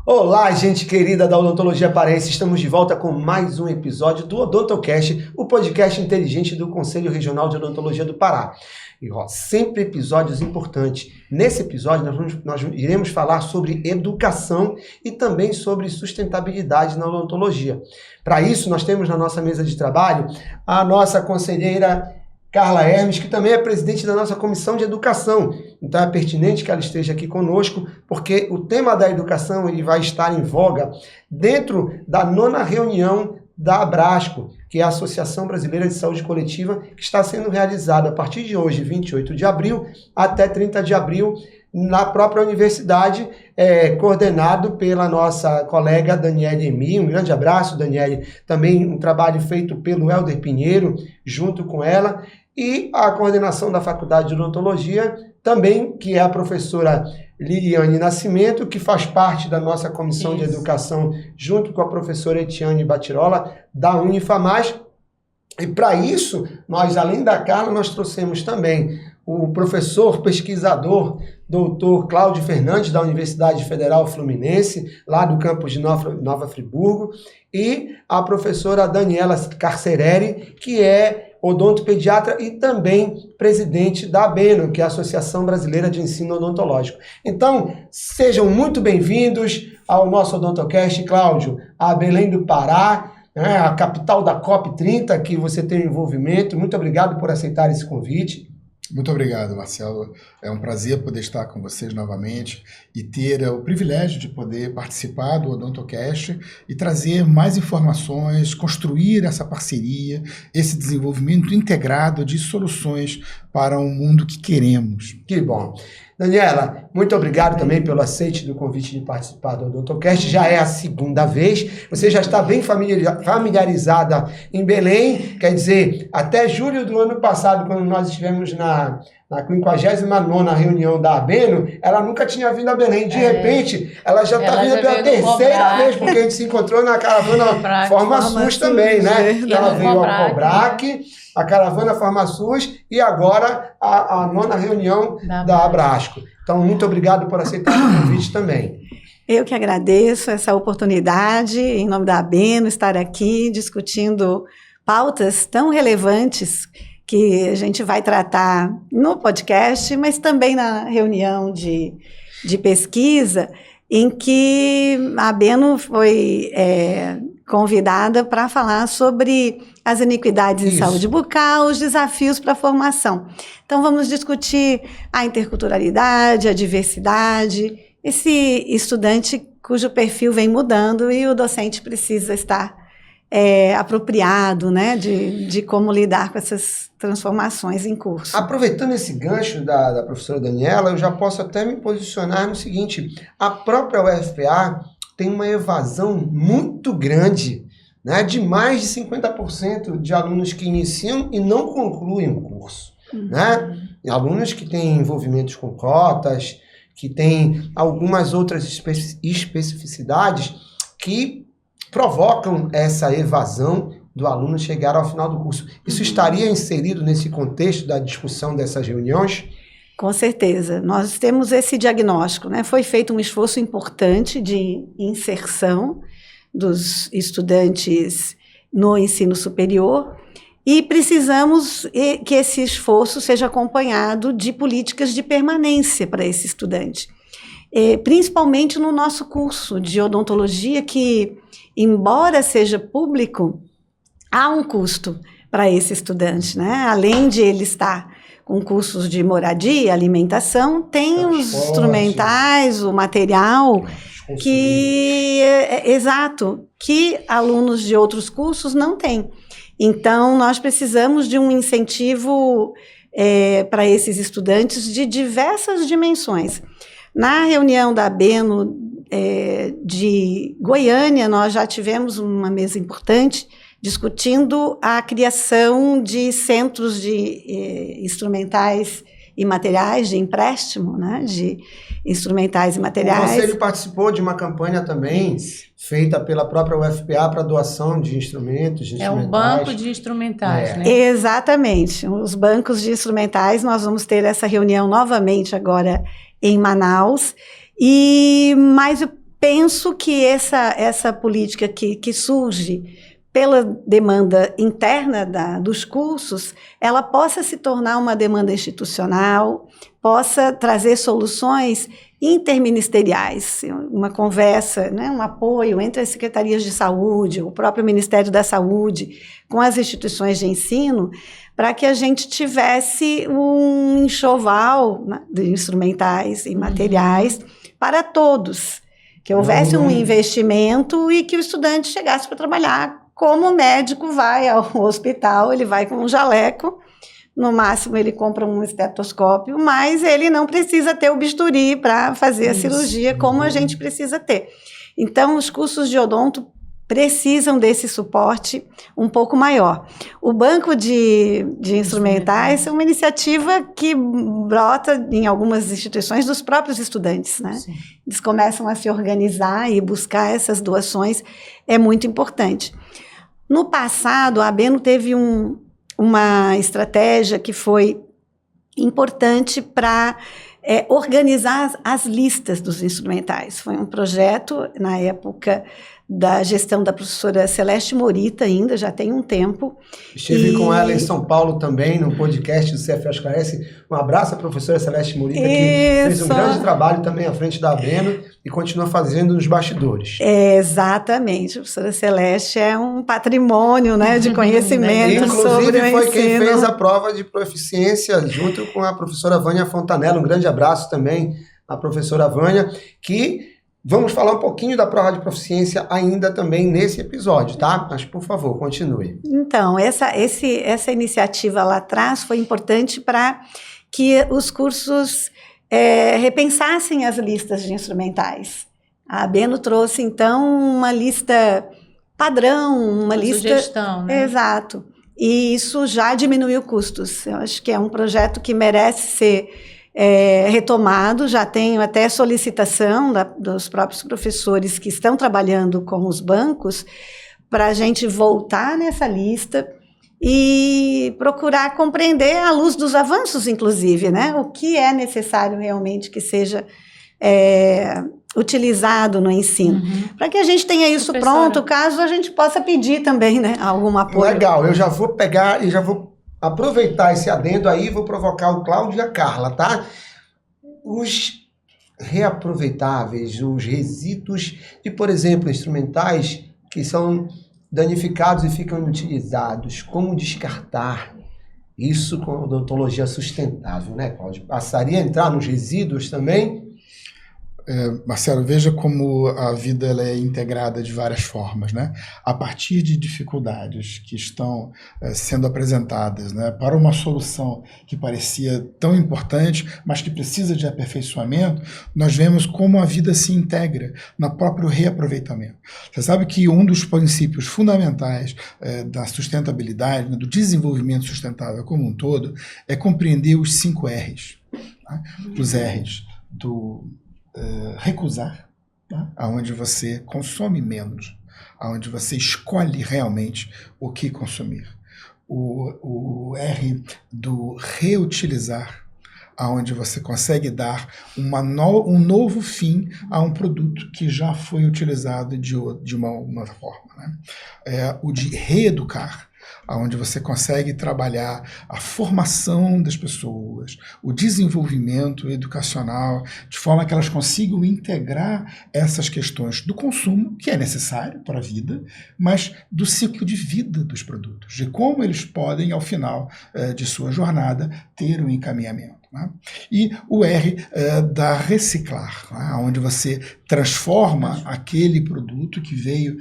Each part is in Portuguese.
Olá, gente querida da Odontologia Paraense, estamos de volta com mais um episódio do Odontocast, o podcast inteligente do Conselho Regional de Odontologia do Pará. E sempre episódios importantes. Nesse episódio nós iremos falar sobre educação e também sobre sustentabilidade na odontologia. Para isso, nós temos na nossa mesa de trabalho a nossa conselheira Carla Hermes, que também é presidente da nossa Comissão de Educação. Então é pertinente que ela esteja aqui conosco, porque o tema da educação ele vai estar em voga dentro da 9ª reunião da Abrasco, que é a Associação Brasileira de Saúde Coletiva, que está sendo realizada a partir de hoje, 28 de abril, até 30 de abril, na própria universidade, coordenado pela nossa colega Daniele Emi. Um grande abraço, Daniele. Também um trabalho feito pelo Helder Pinheiro, junto com ela. E a coordenação da Faculdade de Odontologia, também, que é a professora Liliane Nascimento, que faz parte da nossa Comissão de Educação, junto com a professora Etiane Batirola, da Unifamás. E para isso, nós, além da Carla, nós trouxemos também o professor pesquisador, doutor Cláudio Fernandes, da Universidade Federal Fluminense, lá do campus de Nova Friburgo, e a professora Daniela Carcereri, que é odontopediatra e também presidente da ABENO, que é a Associação Brasileira de Ensino Odontológico. Então, sejam muito bem-vindos ao nosso Odontocast, Cláudio, a Belém do Pará, a capital da COP30, que você tem envolvimento. Muito obrigado por aceitar esse convite. Muito obrigado, Marcelo. É um prazer poder estar com vocês novamente e ter o privilégio de poder participar do Odontocast e trazer mais informações, construir essa parceria, esse desenvolvimento integrado de soluções para um mundo que queremos. Que bom. Daniela, muito obrigado também pelo aceite do convite de participar do Odontocast. Já é a segunda vez. Você já está bem familiarizada em Belém. Quer dizer, até julho do ano passado, quando nós estivemos na 59ª reunião da ABENO, ela nunca tinha vindo a Belém. De repente, ela já está vindo pela terceira vez, porque a gente se encontrou na caravana FormaSUS também, né? Ela veio ao Cobrac, a caravana FormaSUS e agora a 9ª reunião da Abrasco. Então, muito obrigado por aceitar o convite também. Eu que agradeço essa oportunidade, em nome da ABENO, estar aqui discutindo pautas tão relevantes que a gente vai tratar no podcast, mas também na reunião de pesquisa, em que a ABENO foi convidada para falar sobre as iniquidades em saúde bucal, os desafios para a formação. Então, vamos discutir a interculturalidade, a diversidade, esse estudante cujo perfil vem mudando e o docente precisa estar apropriado, né, de como lidar com essas transformações em curso. Aproveitando esse gancho da professora Daniela, eu já posso até me posicionar no seguinte: a própria UFPA tem uma evasão muito grande, né, de mais de 50% de alunos que iniciam e não concluem o curso. Né? Alunos que têm envolvimentos com cotas, que têm algumas outras especificidades que provocam essa evasão do aluno chegar ao final do curso. Isso estaria inserido nesse contexto da discussão dessas reuniões? Com certeza. Nós temos esse diagnóstico, né? Foi feito um esforço importante de inserção dos estudantes no ensino superior e precisamos que esse esforço seja acompanhado de políticas de permanência para esse estudante. Principalmente no nosso curso de odontologia, que, embora seja público, há um custo para esse estudante, né? Além de ele estar com cursos de moradia, alimentação, tem os instrumentais, o material que alunos de outros cursos não têm. Então, nós precisamos de um incentivo para esses estudantes de diversas dimensões. Na reunião da ABENO de Goiânia, nós já tivemos uma mesa importante discutindo a criação de centros de instrumentais e materiais, de empréstimo, né, de instrumentais e materiais. O Conselho participou de uma campanha também feita pela própria UFPA para doação de instrumentos, de instrumentais. É um banco de instrumentais, né? Exatamente. Os bancos de instrumentais, nós vamos ter essa reunião novamente agora em Manaus. Mas penso que essa política que surge pela demanda interna dos cursos, ela possa se tornar uma demanda institucional, possa trazer soluções interministeriais, uma conversa, né, um apoio entre as secretarias de saúde, o próprio Ministério da Saúde, com as instituições de ensino, para que a gente tivesse um enxoval, né, de instrumentais e materiais para todos, que houvesse um investimento e que o estudante chegasse para trabalhar. Como o médico vai ao hospital, ele vai com um jaleco, no máximo ele compra um estetoscópio, mas ele não precisa ter o bisturi para fazer a cirurgia como a gente precisa ter. Então, os cursos de odonto precisam desse suporte um pouco maior. O banco de instrumentais é uma iniciativa que brota em algumas instituições dos próprios estudantes, né? Sim. Eles começam a se organizar e buscar essas doações, é muito importante. No passado, a ABENO teve uma estratégia que foi importante para organizar as listas dos instrumentais. Foi um projeto, na época da gestão da professora Celeste Morita, ainda, já tem um tempo. Estive com ela em São Paulo também, no podcast do CFA Esclarece. Um abraço à professora Celeste Morita, que fez um grande trabalho também à frente da ABENO e continua fazendo nos bastidores. Exatamente. A professora Celeste é um patrimônio, né, de conhecimento sobre o ensino. Inclusive foi quem fez a prova de proficiência junto com a professora Vânia Fontanella. Um grande abraço também à professora Vânia, que vamos falar um pouquinho da prova de proficiência ainda também nesse episódio, tá? Mas, por favor, continue. Então, essa iniciativa lá atrás foi importante para que os cursos repensassem as listas de instrumentais. A ABENO trouxe, então, uma lista padrão, uma lista... Sugestão, né? Exato. E isso já diminuiu custos. Eu acho que é um projeto que merece ser retomado. Já tenho até solicitação dos próprios professores que estão trabalhando com os bancos para a gente voltar nessa lista e procurar compreender à luz dos avanços, inclusive, né, o que é necessário realmente que seja utilizado no ensino, para que a gente tenha isso pronto, caso a gente possa pedir também, né, algum apoio. Legal, eu já vou pegar e já vou aproveitar esse adendo aí, vou provocar o Cláudio e a Carla, tá? Os reaproveitáveis, os resíduos de, por exemplo, instrumentais que são danificados e ficam inutilizados, como descartar isso com a odontologia sustentável, né, Cláudio? Passaria a entrar nos resíduos também? Marcelo, veja como a vida ela é integrada de várias formas, né? A partir de dificuldades que estão sendo apresentadas, né, para uma solução que parecia tão importante, mas que precisa de aperfeiçoamento, nós vemos como a vida se integra no próprio reaproveitamento. Você sabe que um dos princípios fundamentais da sustentabilidade, né, do desenvolvimento sustentável como um todo, é compreender os 5 R's. Tá? Os R's do recusar, tá? Onde você consome menos, onde você escolhe realmente o que consumir. O R do reutilizar, onde você consegue dar um novo fim a um produto que já foi utilizado de uma forma, né? O de reeducar, onde você consegue trabalhar a formação das pessoas, o desenvolvimento educacional, de forma que elas consigam integrar essas questões do consumo, que é necessário para a vida, mas do ciclo de vida dos produtos, de como eles podem, ao final de sua jornada, ter um encaminhamento. Né? E o R da reciclar, né? Onde você transforma aquele produto que veio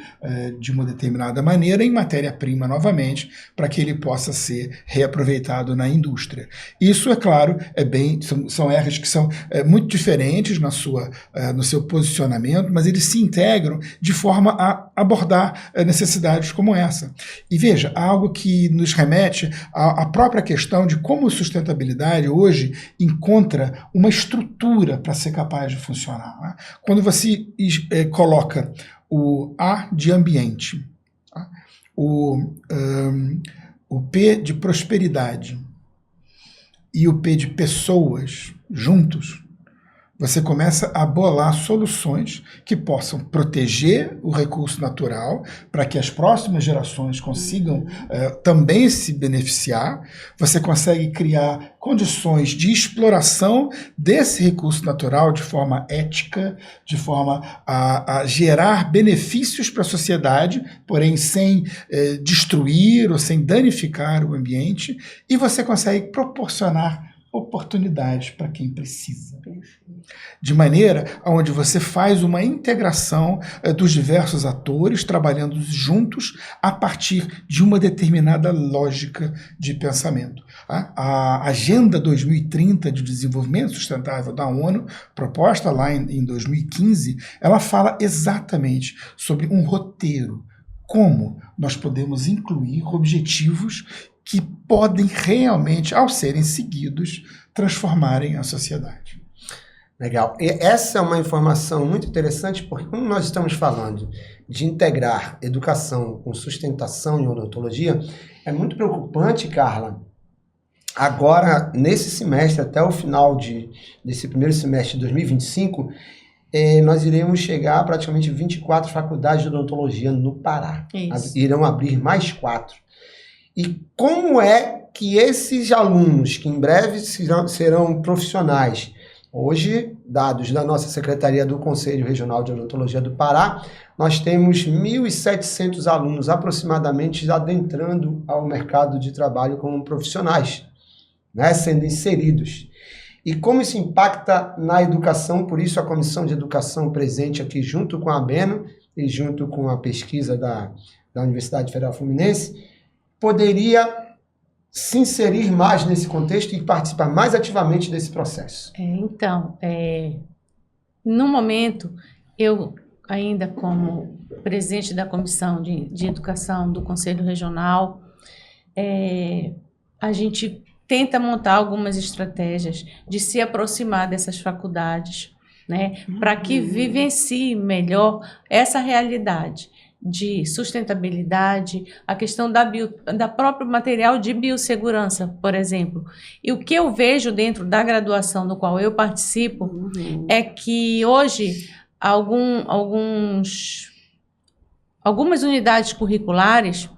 de uma determinada maneira em matéria-prima novamente, para que ele possa ser reaproveitado na indústria. Isso, é claro, são R's que são muito diferentes no seu posicionamento, mas eles se integram de forma a abordar necessidades como essa. E veja, algo que nos remete à própria questão de como a sustentabilidade hoje encontra uma estrutura para ser capaz de funcionar. Né? Quando você coloca o A de ambiente, tá? O P de prosperidade e o P de pessoas juntos, você começa a bolar soluções que possam proteger o recurso natural para que as próximas gerações consigam também se beneficiar. Você consegue criar condições de exploração desse recurso natural de forma ética, de forma a gerar benefícios para a sociedade, porém sem destruir ou sem danificar o ambiente, e você consegue proporcionar oportunidades para quem precisa. De maneira onde você faz uma integração dos diversos atores trabalhando juntos a partir de uma determinada lógica de pensamento. A Agenda 2030 de Desenvolvimento Sustentável da ONU, proposta lá em 2015, ela fala exatamente sobre um roteiro, como nós podemos incluir objetivos que podem realmente, ao serem seguidos, transformarem a sociedade. Legal. E essa é uma informação muito interessante, porque como nós estamos falando de integrar educação com sustentação em odontologia, é muito preocupante, Carla. Agora, nesse semestre, até o final desse primeiro semestre de 2025, nós iremos chegar a praticamente 24 faculdades de odontologia no Pará. Isso. Irão abrir mais 4. E como é que esses alunos, que em breve serão profissionais, hoje, dados da nossa Secretaria do Conselho Regional de Odontologia do Pará, nós temos 1.700 alunos aproximadamente adentrando ao mercado de trabalho como profissionais, né, sendo inseridos. E como isso impacta na educação, por isso a Comissão de Educação presente aqui junto com a ABENO e junto com a pesquisa da Universidade Federal Fluminense, poderia se inserir mais nesse contexto e participar mais ativamente desse processo. Então, no momento, eu ainda como presidente da Comissão de Educação do Conselho Regional, a gente tenta montar algumas estratégias de se aproximar dessas faculdades, né, para que vivencie melhor essa realidade de sustentabilidade, a questão da próprio material de biossegurança, por exemplo. E o que eu vejo dentro da graduação do qual eu participo é que hoje algumas unidades curriculares,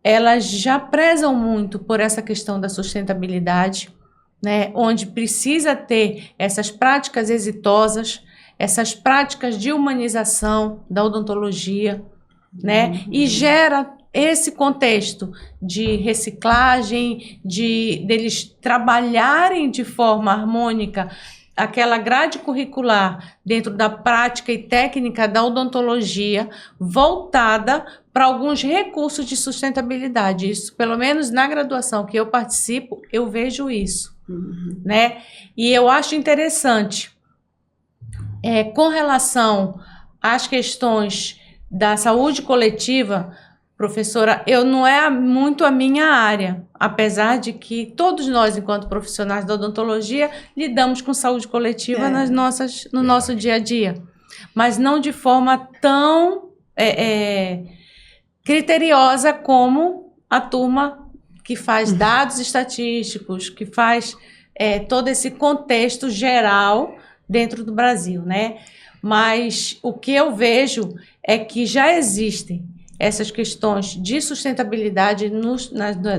elas já prezam muito por essa questão da sustentabilidade, né, onde precisa ter essas práticas exitosas, essas práticas de humanização da odontologia, né? E gera esse contexto de reciclagem, deles trabalharem de forma harmônica aquela grade curricular dentro da prática e técnica da odontologia voltada para alguns recursos de sustentabilidade. Isso, pelo menos na graduação que eu participo, eu vejo isso, né? E eu acho interessante, com relação às questões da saúde coletiva, professora, não é muito a minha área, apesar de que todos nós, enquanto profissionais da odontologia, lidamos com saúde coletiva no nosso dia a dia, mas não de forma tão criteriosa como a turma que faz dados estatísticos, que faz todo esse contexto geral dentro do Brasil, né? Mas o que eu vejo é que já existem essas questões de sustentabilidade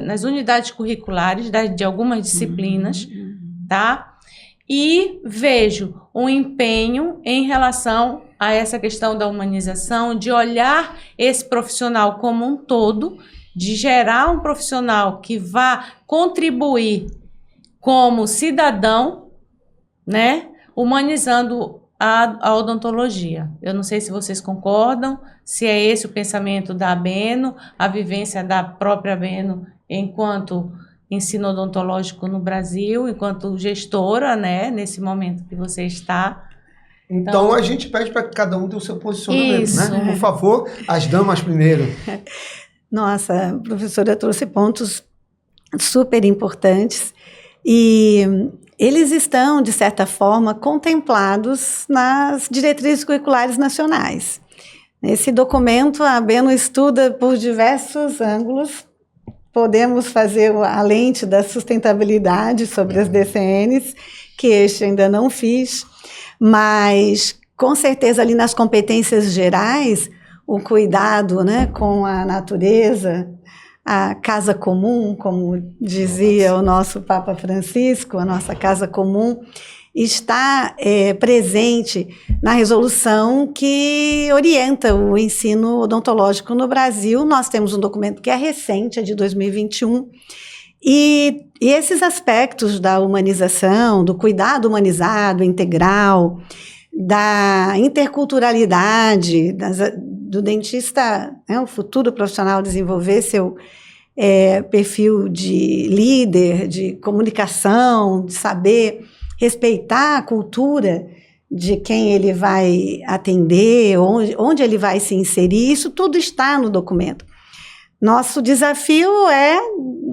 nas unidades curriculares de algumas disciplinas, tá? E vejo um empenho em relação a essa questão da humanização, de olhar esse profissional como um todo, de gerar um profissional que vá contribuir como cidadão, né? Humanizando a odontologia. Eu não sei se vocês concordam, se é esse o pensamento da ABENO, a vivência da própria ABENO enquanto ensino odontológico no Brasil, enquanto gestora, né, nesse momento que você está. Então a gente pede para que cada um dê o seu posicionamento, isso, né? Por favor, as damas primeiro. Nossa, a professora trouxe pontos super importantes e eles estão, de certa forma, contemplados nas diretrizes curriculares nacionais. Nesse documento, a ABENO estuda por diversos ângulos podemos fazer a lente da sustentabilidade sobre as DCNs, que este ainda não fiz, mas com certeza ali nas competências gerais, o cuidado, né, com a natureza, a casa comum, como dizia o nosso Papa Francisco, a nossa casa comum, está presente na resolução que orienta o ensino odontológico no Brasil. Nós temos um documento que é recente, é de 2021, e esses aspectos da humanização, do cuidado humanizado, integral, da interculturalidade, do dentista, o futuro profissional desenvolver seu perfil de líder, de comunicação, de saber respeitar a cultura de quem ele vai atender, onde ele vai se inserir, isso tudo está no documento. Nosso desafio é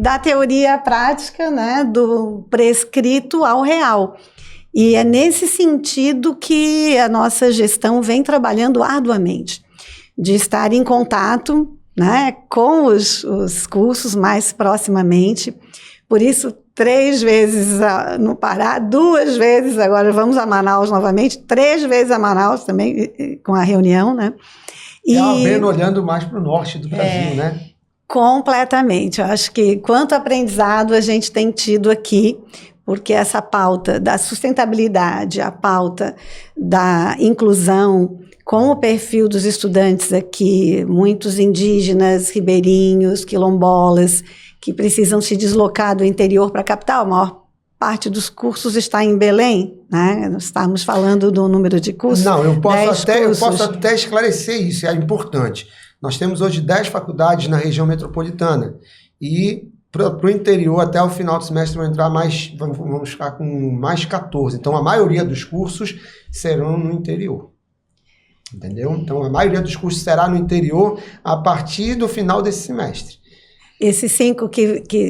da teoria à prática, né, do prescrito ao real. E é nesse sentido que a nossa gestão vem trabalhando arduamente, de estar em contato, né, com os cursos mais proximamente. Por isso, 3 vezes no Pará, 2 vezes, agora vamos a Manaus novamente, 3 vezes a Manaus também, com a reunião, né? E a Albeno olhando mais para o norte do Brasil, né? Completamente. Eu acho que quanto aprendizado a gente tem tido aqui, porque essa pauta da sustentabilidade, a pauta da inclusão, com o perfil dos estudantes aqui, muitos indígenas, ribeirinhos, quilombolas, que precisam se deslocar do interior para a capital. A maior parte dos cursos está em Belém, né? Nós estamos falando do número de cursos. Não, eu posso até esclarecer isso, é importante. Nós temos hoje 10 faculdades na região metropolitana e para o interior, até o final do semestre, vão entrar mais, vamos ficar com mais 14. Então, a maioria dos cursos serão no interior. Entendeu? Então, a maioria dos cursos será no interior a partir do final desse semestre. Esses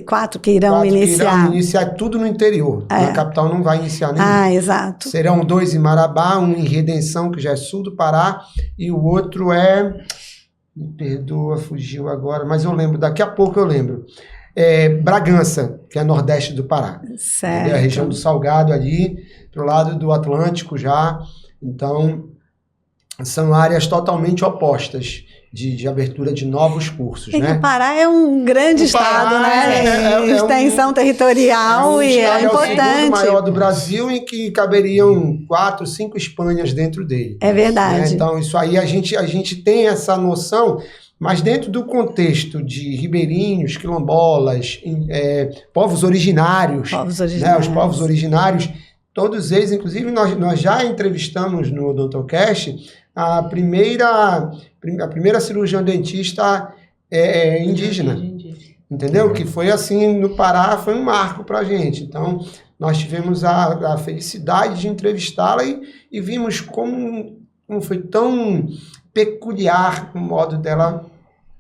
4 que irão iniciar. Que irão iniciar tudo no interior. Na capital não vai iniciar nenhum. Ah, exato. Serão 2 em Marabá, um em Redenção, que já é sul do Pará, e o outro é... Me perdoa, fugiu agora, mas eu lembro, daqui a pouco eu lembro. Bragança, que é nordeste do Pará. Certo. A região do Salgado ali, pro lado do Atlântico já. Então, são áreas totalmente opostas de abertura de novos cursos, né? O Pará é um grande estado, né? Extensão territorial e é importante. É o segundo maior do Brasil, em que caberiam 4, 5 Espanhas dentro dele. É verdade. Né? Então, isso aí a gente tem essa noção, mas dentro do contexto de ribeirinhos, quilombolas, povos originários. Né? Os povos originários, todos eles, inclusive nós já entrevistamos no Odontocast a primeira cirurgiã dentista indígena, entendeu? Que foi assim, no Pará, foi um marco para a gente. Então, nós tivemos a felicidade de entrevistá-la e vimos como foi tão peculiar o modo dela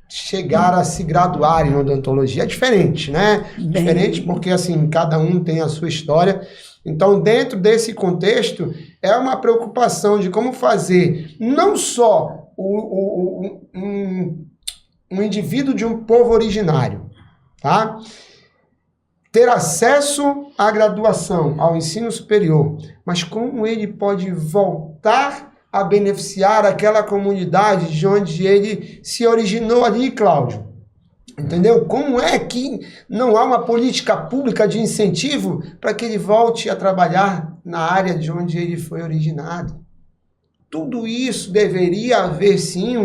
chegar a se graduar em odontologia. É diferente, né? Diferente porque, assim, cada um tem a sua história. Então, dentro desse contexto, é uma preocupação de como fazer não só um indivíduo de um povo originário, tá? Ter acesso à graduação, ao ensino superior, mas como ele pode voltar a beneficiar aquela comunidade de onde ele se originou ali, Cláudio. Entendeu? Como é que não há uma política pública de incentivo para que ele volte a trabalhar na área de onde ele foi originado? Tudo isso deveria haver, sim,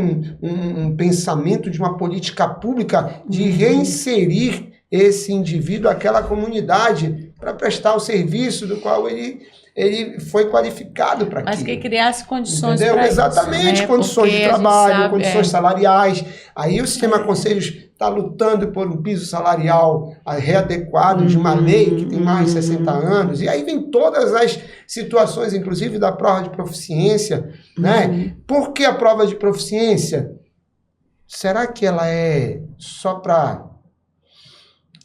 um pensamento de uma política pública de reinserir esse indivíduo àquela comunidade para prestar o serviço do qual ele foi qualificado para aquilo. Mas que criasse condições para isso. Exatamente, né? Condições de trabalho, condições salariais. Aí o Sistema Conselhos está lutando por um piso salarial readequado de uma lei que tem mais de 60 anos. E aí vem todas as situações, inclusive da prova de proficiência. Né? Por que a prova de proficiência? Será que ela é só para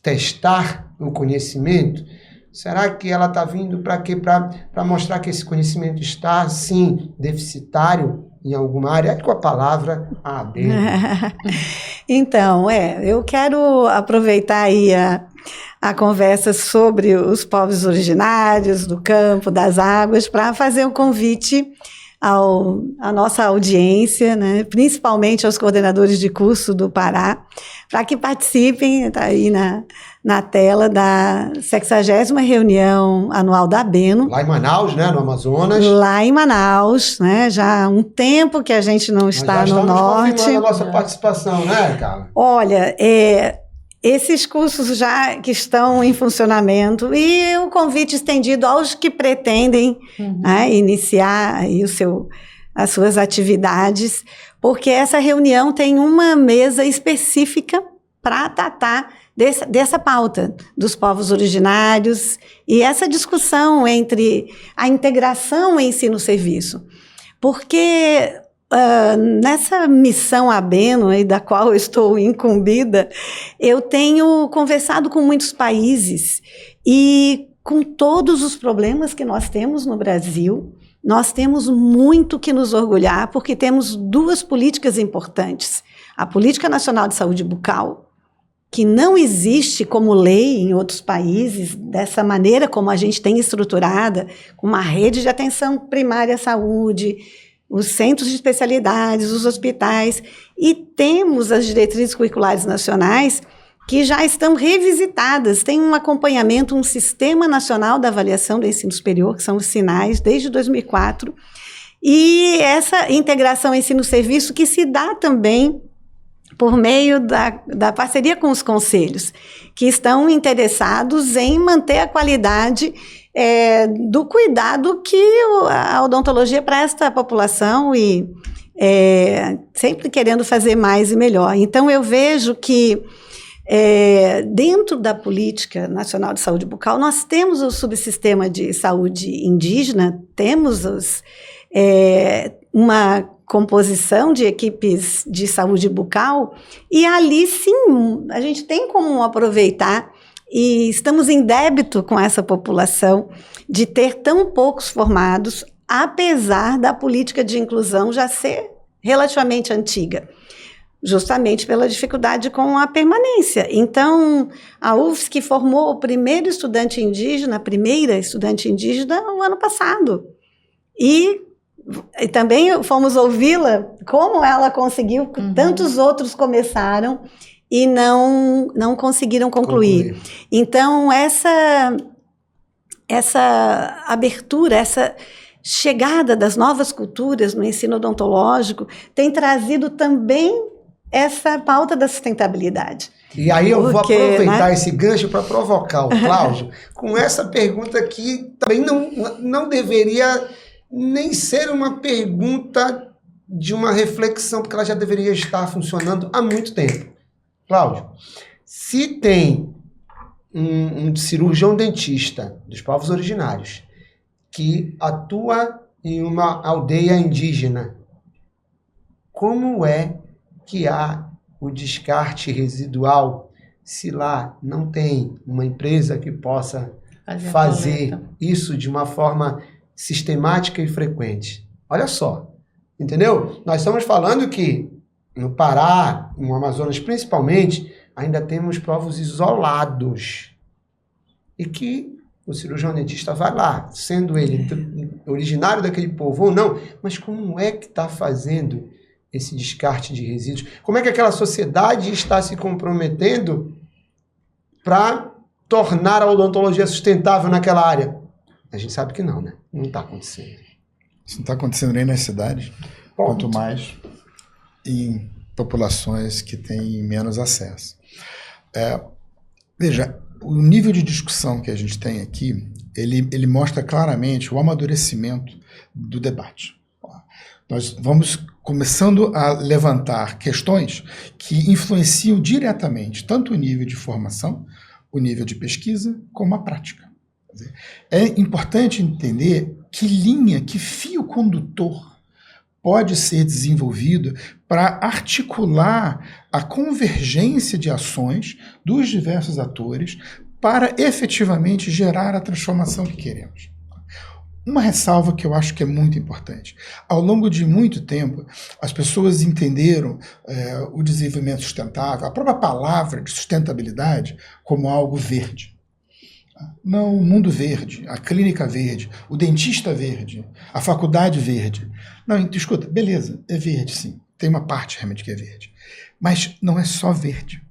testar o conhecimento? Será que ela está vindo para quê? Para mostrar que esse conhecimento está, sim, deficitário em alguma área? Com a palavra AD. Então, eu quero aproveitar aí a conversa sobre os povos originários do campo, das águas, para fazer um convite à nossa audiência, né, principalmente aos coordenadores de curso do Pará, para que participem, está aí na tela, da 60ª reunião anual da ABENO. Lá em Manaus, né, no Amazonas. Lá em Manaus, né, já há um tempo que a gente não está no norte. Confirmando a nossa participação, né, Carla? Olha, esses cursos já que estão em funcionamento e o convite estendido aos que pretendem né, iniciar aí as suas atividades, porque essa reunião tem uma mesa específica para tratar dessa pauta dos povos originários e essa discussão entre a integração ensino-serviço. Porque nessa missão ABENO, da qual eu estou incumbida, eu tenho conversado com muitos países e com todos os problemas que nós temos no Brasil, nós temos muito que nos orgulhar, porque temos 2 políticas importantes. A Política Nacional de Saúde Bucal, que não existe como lei em outros países, dessa maneira como a gente tem estruturada, com uma rede de atenção primária à saúde, os centros de especialidades, os hospitais, e temos as diretrizes curriculares nacionais que já estão revisitadas, tem um acompanhamento, um Sistema Nacional da Avaliação do Ensino Superior, que são os SINAIS, desde 2004, e essa integração ensino-serviço que se dá também por meio da parceria com os conselhos, que estão interessados em manter a qualidade do cuidado que a odontologia presta à população e sempre querendo fazer mais e melhor. Então, eu vejo que dentro da Política Nacional de Saúde Bucal, nós temos o subsistema de saúde indígena, temos uma composição de equipes de saúde bucal, e ali sim, a gente tem como aproveitar, e estamos em débito com essa população de ter tão poucos formados, apesar da política de inclusão já ser relativamente antiga, justamente pela dificuldade com a permanência. Então, a UFSC formou o primeiro estudante indígena, a primeira estudante indígena, no ano passado. E também fomos ouvi-la, como ela conseguiu, tantos outros começaram e não conseguiram concluir. Então, essa abertura, essa chegada das novas culturas no ensino odontológico tem trazido também essa pauta da sustentabilidade. E aí eu vou aproveitar esse gancho para provocar o Cláudio com essa pergunta que também não deveria nem ser uma pergunta de uma reflexão, porque ela já deveria estar funcionando há muito tempo. Cláudio, se tem um cirurgião dentista dos povos originários que atua em uma aldeia indígena, como é que há o descarte residual se lá não tem uma empresa que possa fazer isso de uma forma sistemática e frequente? Olha só, entendeu? Nós estamos falando que no Pará, no Amazonas principalmente, ainda temos povos isolados e que o cirurgião dentista vai lá, sendo ele originário daquele povo ou não, mas como é que está fazendo esse descarte de resíduos? Como é que aquela sociedade está se comprometendo para tornar a odontologia sustentável naquela área? A gente sabe que não, né? Não está acontecendo. Isso não está acontecendo nem nas cidades, quanto mais em populações que têm menos acesso. Veja, o nível de discussão que a gente tem aqui, ele mostra claramente o amadurecimento do debate. Nós vamos começando a levantar questões que influenciam diretamente tanto o nível de formação, o nível de pesquisa, como a prática. É importante entender que linha, que fio condutor pode ser desenvolvido para articular a convergência de ações dos diversos atores para efetivamente gerar a transformação que queremos. uma ressalva que eu acho que é muito importante. Ao longo de muito tempo, as pessoas entenderam o desenvolvimento sustentável, a própria palavra de sustentabilidade, como algo verde. Não, o mundo verde, a clínica verde, o dentista verde, a faculdade verde. Não, escuta, beleza, é verde sim, tem uma parte realmente que é verde. Mas não é só verde.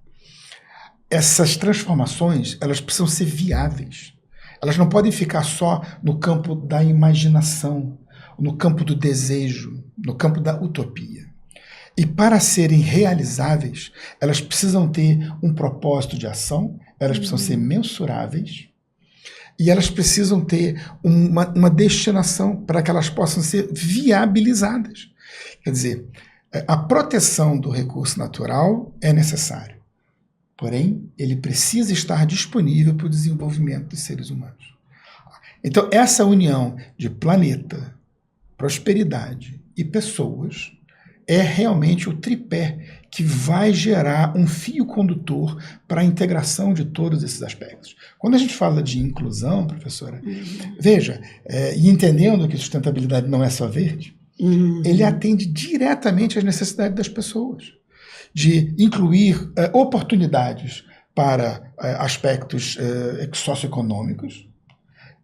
Essas transformações, elas precisam ser viáveis. Elas não podem ficar só no campo da imaginação, no campo do desejo, no campo da utopia. E para serem realizáveis, elas precisam ter um propósito de ação, elas precisam ser mensuráveis e elas precisam ter uma destinação para que elas possam ser viabilizadas. Quer dizer, a proteção do recurso natural é necessária. Porém, ele precisa estar disponível para o desenvolvimento dos seres humanos. Então, essa união de planeta, prosperidade e pessoas é realmente o tripé que vai gerar um fio condutor para a integração de todos esses aspectos. Quando a gente fala de inclusão, professora, veja, e entendendo que sustentabilidade não é só verde, ele atende diretamente às necessidades das pessoas, de incluir oportunidades para aspectos socioeconômicos,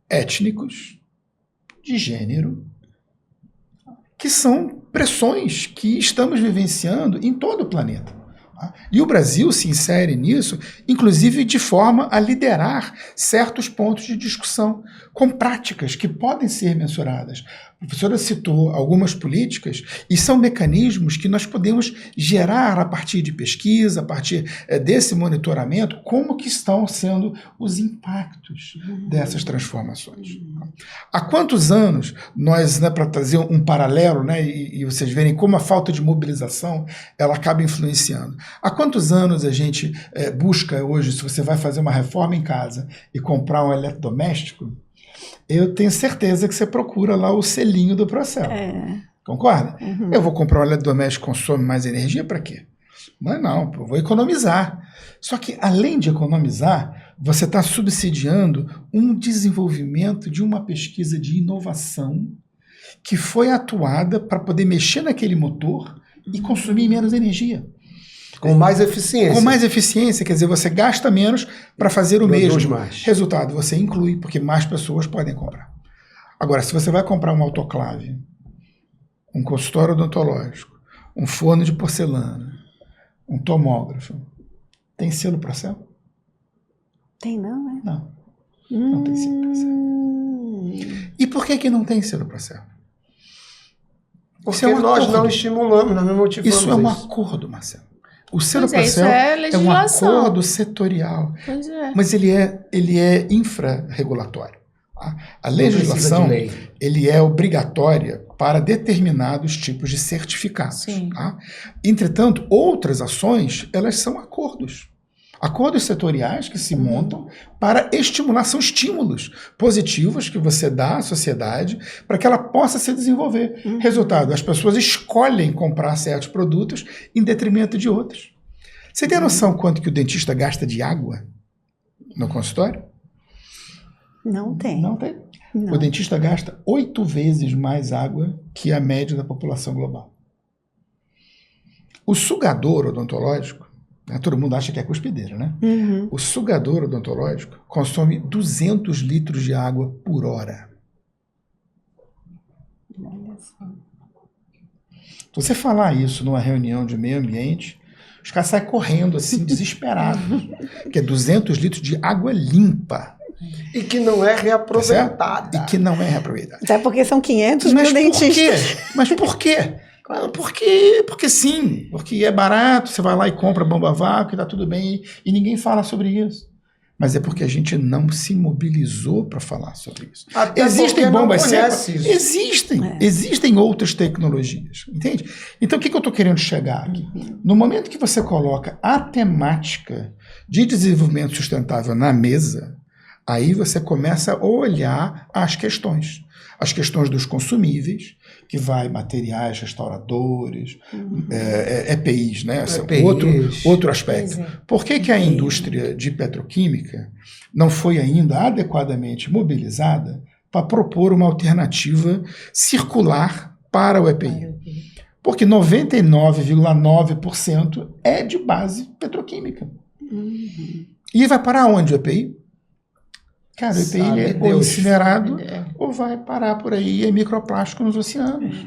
étnicos, de gênero, que são pressões que estamos vivenciando em todo o planeta. E o Brasil se insere nisso, inclusive de forma a liderar certos pontos de discussão, com práticas que podem ser mensuradas. A professora citou algumas políticas e são mecanismos que nós podemos gerar a partir de pesquisa, a partir desse monitoramento, como que estão sendo os impactos dessas transformações. Há quantos anos nós, para trazer um paralelo, e vocês verem como a falta de mobilização ela acaba influenciando. Há quantos anos a gente busca hoje, se você vai fazer uma reforma em casa e comprar um eletrodoméstico, eu tenho certeza que você procura lá o selinho do Procel. Concorda? Eu vou comprar um eletrodoméstico que consome mais energia para quê? Não, eu vou economizar. Só que, além de economizar, você está subsidiando um desenvolvimento de uma pesquisa de inovação que foi atuada para poder mexer naquele motor e consumir menos energia. Com mais eficiência. Com mais eficiência, quer dizer, você gasta menos para fazer o mesmo. Mais. Resultado, você inclui, porque mais pessoas podem comprar. Agora, se você vai comprar um autoclave, um consultório odontológico, um forno de porcelana, um tomógrafo, tem selo Procel? Tem não, né? Não. Não tem selo Procel. E por que não tem selo Procel? Porque nós não estimulamos, nós não motivamos isso. É um acordo, Marcelo. O selo Procel é um acordo setorial, mas ele é infrarregulatório. A legislação ele é obrigatória para determinados tipos de certificados. Tá? Entretanto, outras ações elas são acordos setoriais que se montam para estimular, são estímulos positivos que você dá à sociedade para que ela possa se desenvolver. Resultado, as pessoas escolhem comprar certos produtos em detrimento de outros. Você tem noção quanto que o dentista gasta de água no consultório? Não tem. Não tem? Não. O dentista gasta 8 vezes mais água que a média da população global. O sugador odontológico, todo mundo acha que é cuspideira, né? O sugador odontológico consome 200 litros de água por hora. Se você falar isso numa reunião de meio ambiente, os caras saem correndo assim, desesperados. Que é 200 litros de água limpa. E que não é reaproveitada. E que não é reaproveitada. Até porque são 500 mil dentistas. Mas por quê? Porque sim, porque é barato, você vai lá e compra bomba vácuo e tá tudo bem, e ninguém fala sobre isso. Mas é porque a gente não se mobilizou para falar sobre isso. Até existem bombas secas? Existem. Existem outras tecnologias, entende? Então o que eu estou querendo chegar aqui? No momento que você coloca a temática de desenvolvimento sustentável na mesa, aí você começa a olhar as questões dos consumíveis, que vai materiais, restauradores, EPIs, né? EPIs. Outro aspecto. Por que a indústria de petroquímica não foi ainda adequadamente mobilizada para propor uma alternativa circular para o EPI. Porque 99,9% é de base petroquímica. E vai parar onde o EPI? Cara, o EPI é ou incinerado ou vai parar por aí em microplástico nos oceanos.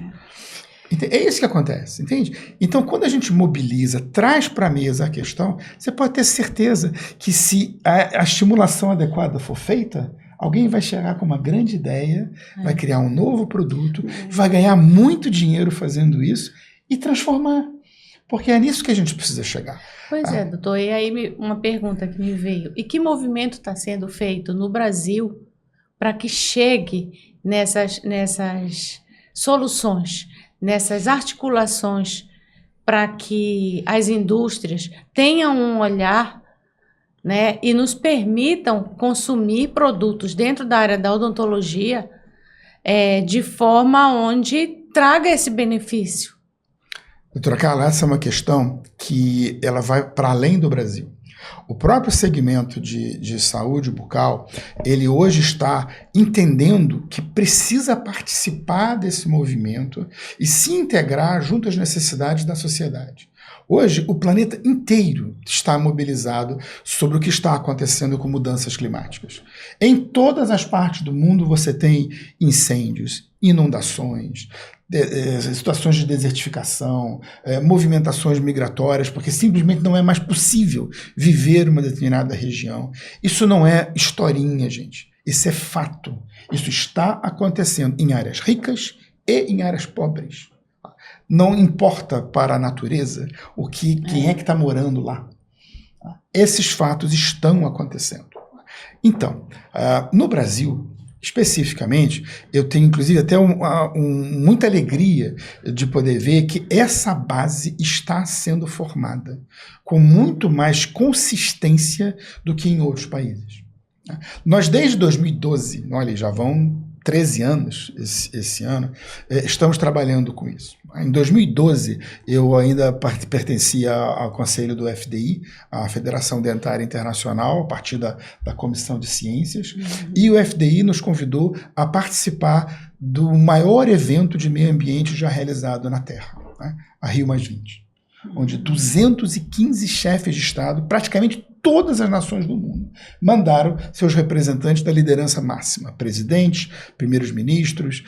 É isso que acontece, entende? Então, quando a gente mobiliza, traz para a mesa a questão, você pode ter certeza que se a estimulação adequada for feita, alguém vai chegar com uma grande ideia, vai criar um novo produto, vai ganhar muito dinheiro fazendo isso e transformar. Porque é nisso que a gente precisa chegar. Pois é, doutor. E aí uma pergunta que me veio. E que movimento está sendo feito no Brasil para que chegue nessas soluções, nessas articulações, para que as indústrias tenham um olhar, né, e nos permitam consumir produtos dentro da área da odontologia de forma onde traga esse benefício? Doutora Carla, essa é uma questão que ela vai para além do Brasil. O próprio segmento de saúde bucal, ele hoje está entendendo que precisa participar desse movimento e se integrar junto às necessidades da sociedade. Hoje, o planeta inteiro está mobilizado sobre o que está acontecendo com mudanças climáticas. Em todas as partes do mundo você tem incêndios, inundações, situações de desertificação, movimentações migratórias, porque simplesmente não é mais possível viver uma determinada região. Isso não é historinha, gente. Isso é fato. Isso está acontecendo em áreas ricas e em áreas pobres. Não importa para a natureza quem é que está morando lá. Esses fatos estão acontecendo. Então, no Brasil, especificamente, eu tenho inclusive até muita alegria de poder ver que essa base está sendo formada com muito mais consistência do que em outros países. Nós, desde 2012, olha, já vão 13 anos esse ano, estamos trabalhando com isso. Em 2012, eu ainda pertencia ao conselho do FDI, a Federação Dentária Internacional, a partir da Comissão de Ciências, e o FDI nos convidou a participar do maior evento de meio ambiente já realizado na Terra, né? A Rio+20, onde 215 chefes de Estado, praticamente todas as nações do mundo, mandaram seus representantes da liderança máxima, presidentes, primeiros ministros,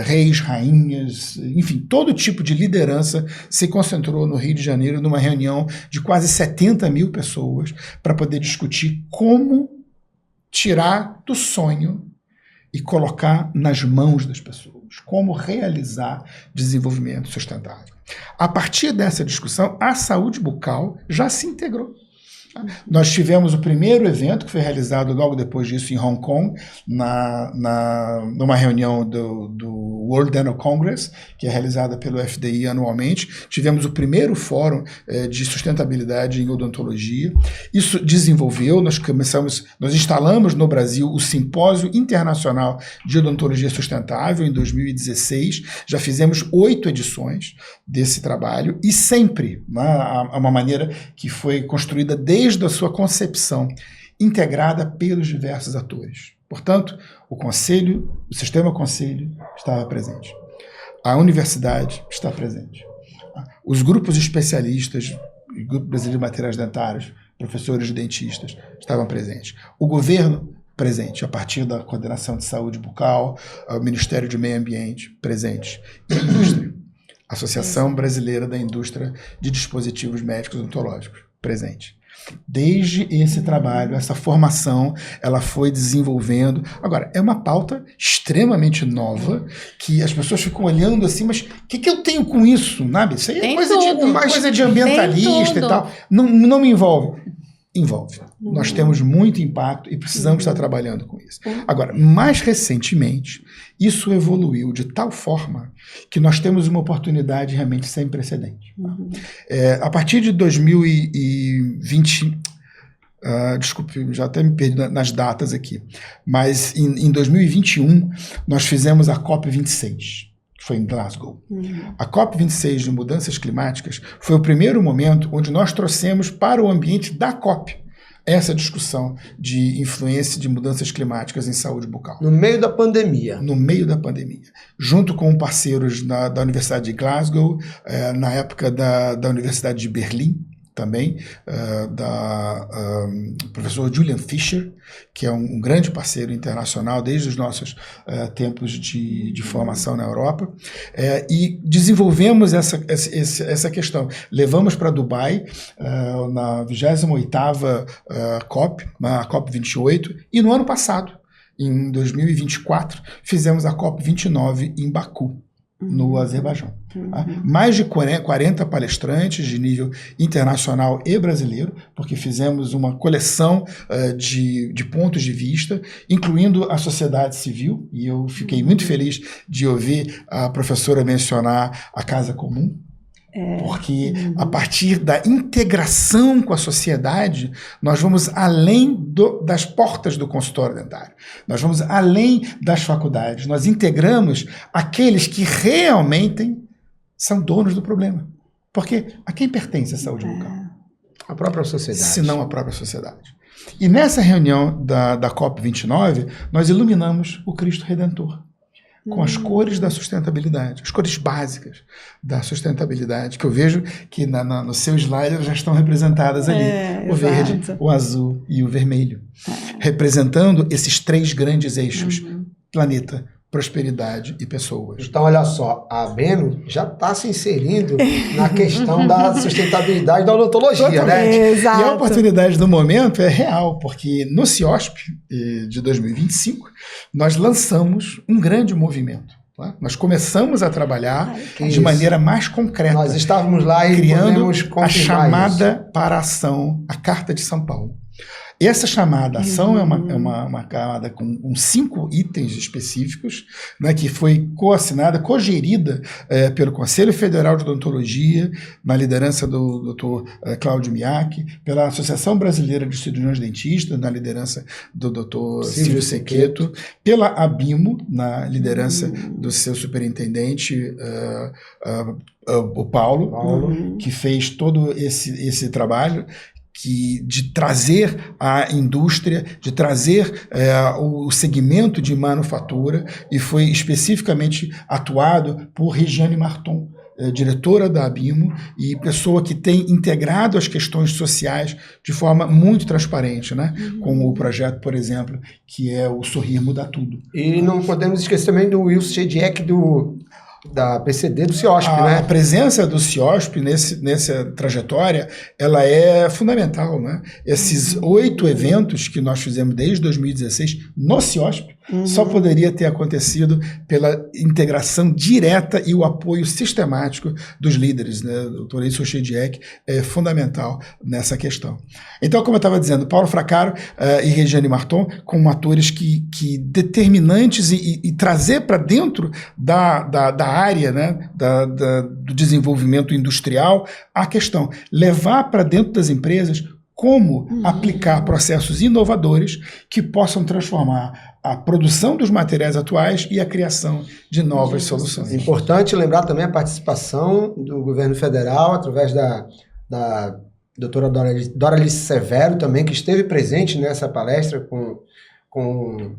reis, rainhas, enfim, todo tipo de liderança se concentrou no Rio de Janeiro numa reunião de quase 70 mil pessoas para poder discutir como tirar do sonho e colocar nas mãos das pessoas, como realizar desenvolvimento sustentável. A partir dessa discussão, a saúde bucal já se integrou. Nós tivemos o primeiro evento, que foi realizado logo depois disso em Hong Kong, numa reunião do World Dental Congress, que é realizada pelo FDI anualmente. Tivemos o primeiro fórum de sustentabilidade em odontologia. Isso desenvolveu, nós instalamos no Brasil o Simpósio Internacional de Odontologia Sustentável em 2016. Já fizemos 8 edições desse trabalho e sempre, uma maneira que foi construída desde a sua concepção, integrada pelos diversos atores. Portanto, o sistema conselho estava presente. A universidade está presente. Os grupos especialistas, o Grupo Brasileiro de Materiais Dentários, professores e dentistas, estavam presentes. O governo presente, a partir da Coordenação de Saúde Bucal, o Ministério do Meio Ambiente, presente. E a indústria, a Associação Brasileira da Indústria de Dispositivos Médicos Odontológicos, presente. Desde esse trabalho, essa formação, ela foi desenvolvendo. Agora, é uma pauta extremamente nova, que as pessoas ficam olhando assim, mas o que eu tenho com isso? Sabe? Isso aí é coisa de ambientalista e tal. Não me envolve. Envolve. Nós temos muito impacto e precisamos estar trabalhando com isso. Agora, mais recentemente, isso evoluiu de tal forma que nós temos uma oportunidade realmente sem precedente. A partir de 2020, desculpe, já até me perdi nas datas aqui, mas em 2021 nós fizemos a COP26. Foi em Glasgow. A COP26 de mudanças climáticas foi o primeiro momento onde nós trouxemos para o ambiente da COP essa discussão de influência de mudanças climáticas em saúde bucal. No meio da pandemia. No meio da pandemia. Junto com parceiros da Universidade de Glasgow, na época da Universidade de Berlim, também, professor Julian Fischer, que é um grande parceiro internacional desde os nossos tempos de formação na Europa, e desenvolvemos essa questão. Levamos para Dubai, na 28ª COP, na COP28, e no ano passado, em 2024, fizemos a COP29 em Baku, no Azerbaijão. Mais de 40 palestrantes de nível internacional e brasileiro, porque fizemos uma coleção de pontos de vista, incluindo a sociedade civil, e eu fiquei muito feliz de ouvir a professora mencionar a Casa Comum, porque a partir da integração com a sociedade, nós vamos além das portas do consultório dentário, nós vamos além das faculdades, nós integramos aqueles que realmente são donos do problema. Porque a quem pertence a saúde bucal? A própria sociedade. Se não a própria sociedade. E nessa reunião da COP29, nós iluminamos o Cristo Redentor, com as cores da sustentabilidade, as cores básicas da sustentabilidade, que eu vejo que no seu slide já estão representadas ali. O verde, o azul e o vermelho. Representando esses 3 grandes eixos: planeta, prosperidade e pessoas. Então, olha só, a Abeno já está se inserindo na questão da sustentabilidade da odontologia, né? Exato. E a oportunidade do momento é real, porque no CIOSP de 2025, nós lançamos um grande movimento. Tá? Nós começamos a trabalhar de maneira mais concreta. Nós estávamos lá e criando a chamada isso. para a ação, a Carta de São Paulo. Essa chamada ação é uma camada com 5 itens específicos, né, que foi coassinada, cogerida pelo Conselho Federal de Odontologia, na liderança do Dr. Cláudio Miak, pela Associação Brasileira de Cirurgiões Dentistas, na liderança do Dr. Silvio Sequeto, pela ABIMO, na liderança do seu superintendente, o Paulo, que fez todo esse trabalho, de trazer a indústria, de trazer o segmento de manufatura, e foi especificamente atuado por Regiane Marton, diretora da ABIMO e pessoa que tem integrado as questões sociais de forma muito transparente, né? Com o projeto, por exemplo, que é o Sorrir Muda Tudo. E não podemos esquecer também do Wilson Chediek, da PCD do CIOSP, né? A presença do CIOSP nessa trajetória, ela é fundamental, né? Esses 8 eventos que nós fizemos desde 2016 no CIOSP só poderia ter acontecido pela integração direta e o apoio sistemático dos líderes, né? O Dr. Wilson Chediek é fundamental nessa questão. Então, como eu estava dizendo, Paulo Fracaro e Regiane Marton, como atores que determinantes e trazer para dentro da área, né, do desenvolvimento industrial a questão, levar para dentro das empresas como aplicar processos inovadores que possam transformar a produção dos materiais atuais e a criação de novas soluções. É importante lembrar também a participação do governo federal, através da doutora Doralice Severo também, que esteve presente nessa palestra com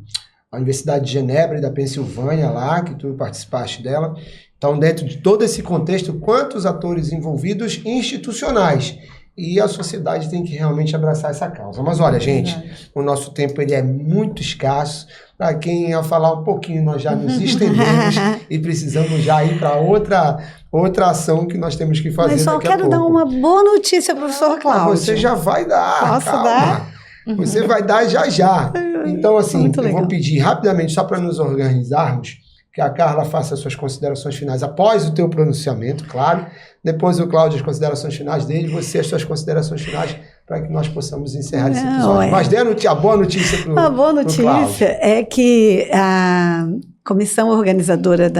a Universidade de Genebra e da Pensilvânia lá, que tu participaste dela. Então, dentro de todo esse contexto, quantos atores envolvidos institucionais, e a sociedade tem que realmente abraçar essa causa. Mas olha, gente, o nosso tempo ele é muito escasso. Para quem ia falar um pouquinho, nós já nos estendemos e precisamos já ir para outra ação que nós temos que fazer. Mas só quero dar uma boa notícia, professor Cláudio. Você já vai dar. Posso dar? Você vai dar já. Então, assim, eu vou pedir rapidamente, só para nos organizarmos, que a Carla faça as suas considerações finais após o teu pronunciamento, claro. Depois o Cláudio, as considerações finais dele, você as suas considerações finais, para que nós possamos encerrar esse episódio. Mas dê a boa notícia para o Cláudio. A boa notícia é que a comissão organizadora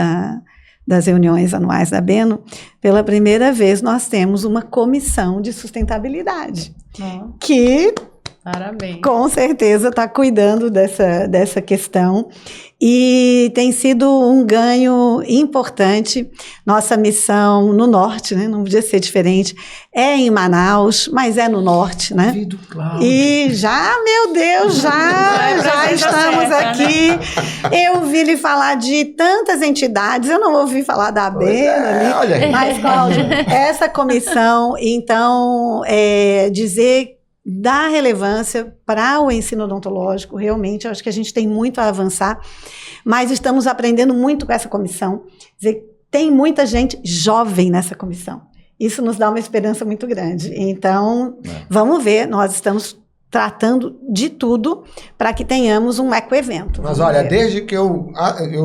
das reuniões anuais da Abeno, pela primeira vez nós temos uma comissão de sustentabilidade, que... Parabéns. Com certeza está cuidando dessa questão. E tem sido um ganho importante. Nossa missão no norte, né? Não podia ser diferente. É em Manaus, mas é no norte, né? E já, meu Deus, já estamos aqui. Né? Eu ouvi lhe falar de tantas entidades, eu não ouvi falar da ABENO ali. Mas, Cláudio, essa comissão, então, dizer da relevância para o ensino odontológico, realmente, eu acho que a gente tem muito a avançar, mas estamos aprendendo muito com essa comissão. Dizer, tem muita gente jovem nessa comissão. Isso nos dá uma esperança muito grande. Então, vamos ver, nós estamos tratando de tudo para que tenhamos um ecoevento. Mas olha, desde que eu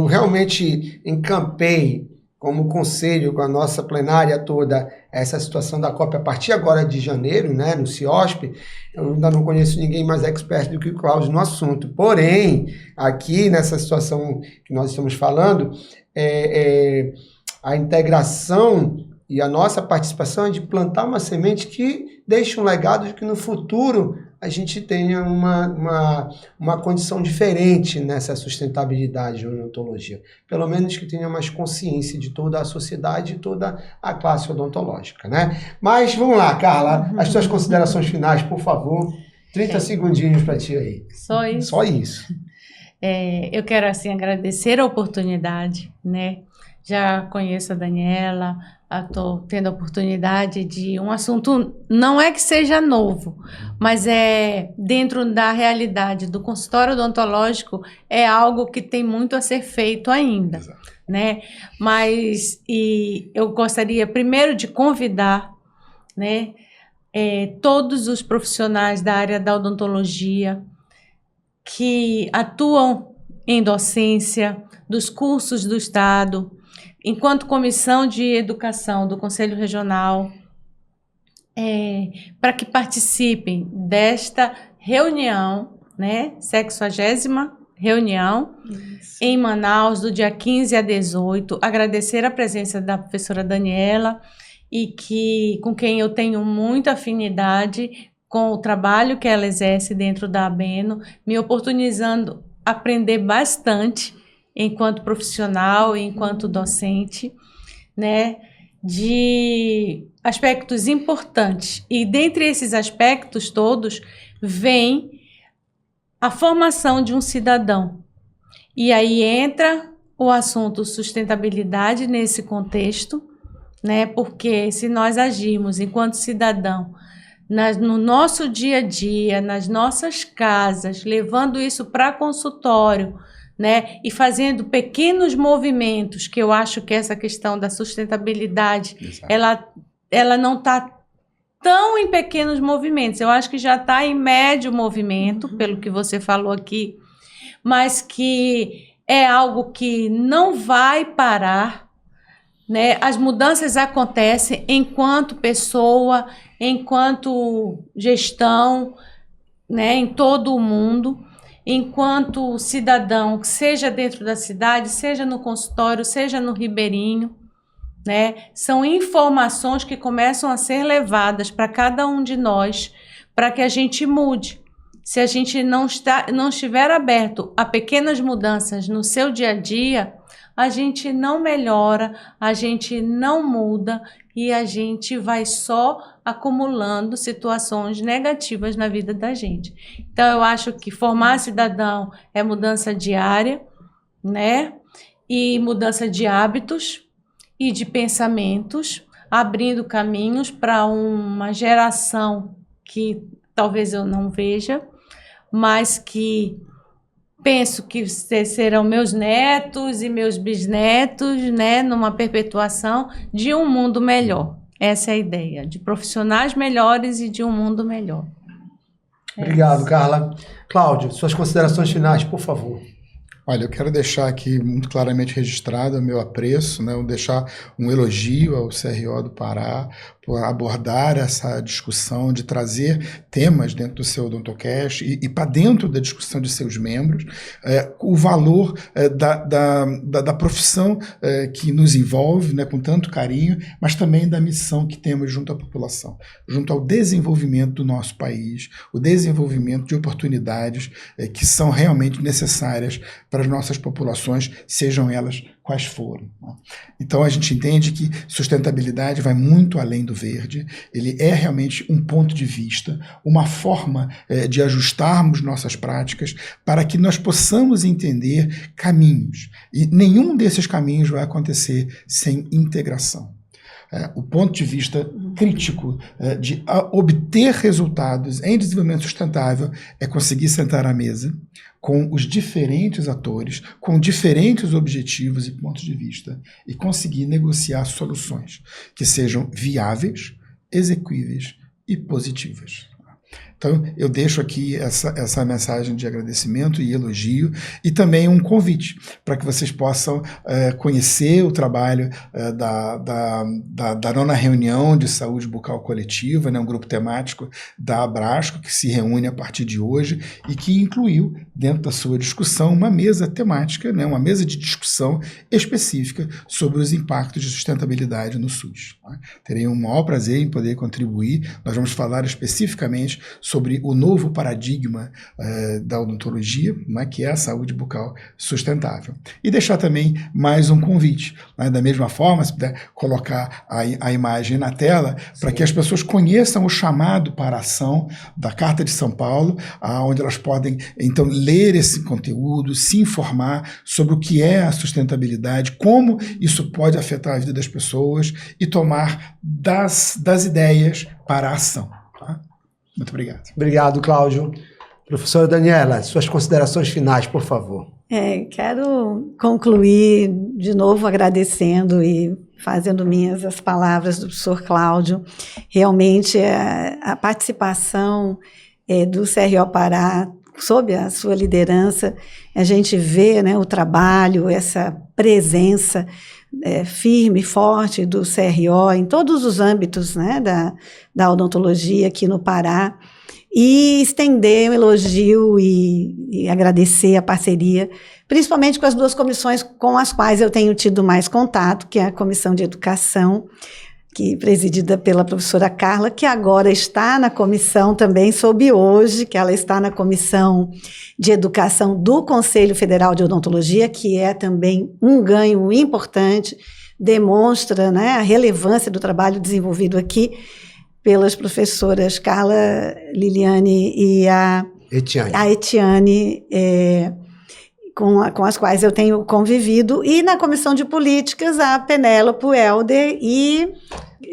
realmente encampei como conselho com a nossa plenária toda essa situação da COP a partir agora de janeiro, né, no CIOSP, eu ainda não conheço ninguém mais expert do que o Cláudio no assunto. Porém, aqui nessa situação que nós estamos falando, a integração e a nossa participação é de plantar uma semente que deixe um legado de que no futuro a gente tenha uma condição diferente nessa sustentabilidade de odontologia. Pelo menos que tenha mais consciência de toda a sociedade e toda a classe odontológica, né? Mas vamos lá, Carla, as suas considerações finais, por favor. 30 segundinhos para ti aí. Só isso? Só isso. Eu quero, assim, agradecer a oportunidade, né? Já conheço a Daniela, estou tendo a oportunidade de um assunto, não é que seja novo, mas é dentro da realidade do consultório odontológico, é algo que tem muito a ser feito ainda, né? Mas eu gostaria primeiro de convidar, né, todos os profissionais da área da odontologia que atuam em docência dos cursos do Estado, enquanto Comissão de Educação do Conselho Regional, para que participem desta reunião, né, 60ª reunião, em Manaus, do dia 15 a 18. Agradecer a presença da professora Daniela, com quem eu tenho muita afinidade com o trabalho que ela exerce dentro da ABENO, me oportunizando aprender bastante enquanto profissional, enquanto docente, né, de aspectos importantes. E dentre esses aspectos todos, vem a formação de um cidadão. E aí entra o assunto sustentabilidade nesse contexto, né, porque se nós agirmos enquanto cidadão, no nosso dia a dia, nas nossas casas, levando isso para consultório, né, e fazendo pequenos movimentos, que eu acho que essa questão da sustentabilidade, ela não está tão em pequenos movimentos, eu acho que já está em médio movimento, pelo que você falou aqui, mas que é algo que não vai parar, né? As mudanças acontecem enquanto pessoa, enquanto gestão, né, em todo o mundo, enquanto cidadão, seja dentro da cidade, seja no consultório, seja no Ribeirinho, né? São informações que começam a ser levadas para cada um de nós, para que a gente mude. Se a gente não estiver aberto a pequenas mudanças no seu dia a dia, a gente não melhora, a gente não muda e a gente vai só acumulando situações negativas na vida da gente. Então, eu acho que formar cidadão é mudança diária, né? E mudança de hábitos e de pensamentos, abrindo caminhos para uma geração que talvez eu não veja, mas que penso que serão meus netos e meus bisnetos, né, numa perpetuação de um mundo melhor. Essa é a ideia, de profissionais melhores e de um mundo melhor. Obrigado, Carla. Cláudio, suas considerações finais, por favor. Olha, eu quero deixar aqui muito claramente registrado o meu apreço, né? Deixar um elogio ao CRO do Pará por abordar essa discussão, de trazer temas dentro do seu Odontocast e para dentro da discussão de seus membros, o valor da profissão que nos envolve, né, com tanto carinho, mas também da missão que temos junto à população, junto ao desenvolvimento do nosso país, o desenvolvimento de oportunidades que são realmente necessárias para as nossas populações, sejam elas quais forem. Então a gente entende que sustentabilidade vai muito além do verde, ele é realmente um ponto de vista, uma forma de ajustarmos nossas práticas para que nós possamos entender caminhos. E nenhum desses caminhos vai acontecer sem integração. O ponto de vista crítico de obter resultados em desenvolvimento sustentável é conseguir sentar à mesa com os diferentes atores, com diferentes objetivos e pontos de vista, e conseguir negociar soluções que sejam viáveis, execuíveis e positivas. Então, eu deixo aqui essa mensagem de agradecimento e elogio e também um convite para que vocês possam conhecer o trabalho da nona reunião de saúde bucal coletiva, né, um grupo temático da Abrasco, que se reúne a partir de hoje e que incluiu dentro da sua discussão uma mesa temática, né, uma mesa de discussão específica sobre os impactos de sustentabilidade no SUS. Tá? Terei um maior prazer em poder contribuir. Nós vamos falar especificamente sobre o novo paradigma da odontologia, né, que é a saúde bucal sustentável. E deixar também mais um convite, né, da mesma forma, se puder colocar a imagem na tela, para que as pessoas conheçam o chamado para a ação da Carta de São Paulo, onde elas podem, então, ler esse conteúdo, se informar sobre o que é a sustentabilidade, como isso pode afetar a vida das pessoas e tomar das ideias para a ação. Tá? Muito obrigado. Obrigado, Cláudio. Professora Daniela, suas considerações finais, por favor. Quero concluir de novo agradecendo e fazendo minhas as palavras do professor Cláudio. Realmente, a participação do CRO Pará, sob a sua liderança, a gente vê, né, o trabalho, essa presença firme, forte do CRO em todos os âmbitos, né, da odontologia aqui no Pará, e estender um elogio e agradecer a parceria, principalmente com as duas comissões com as quais eu tenho tido mais contato, que é a Comissão de Educação, que presidida pela professora Carla, que agora está na comissão também, soube hoje, que ela está na Comissão de Educação do Conselho Federal de Odontologia, que é também um ganho importante, demonstra, né, a relevância do trabalho desenvolvido aqui pelas professoras Carla, Liliane e a Etiane, com as quais eu tenho convivido, e na Comissão de Políticas, a Penélope, o Helder e...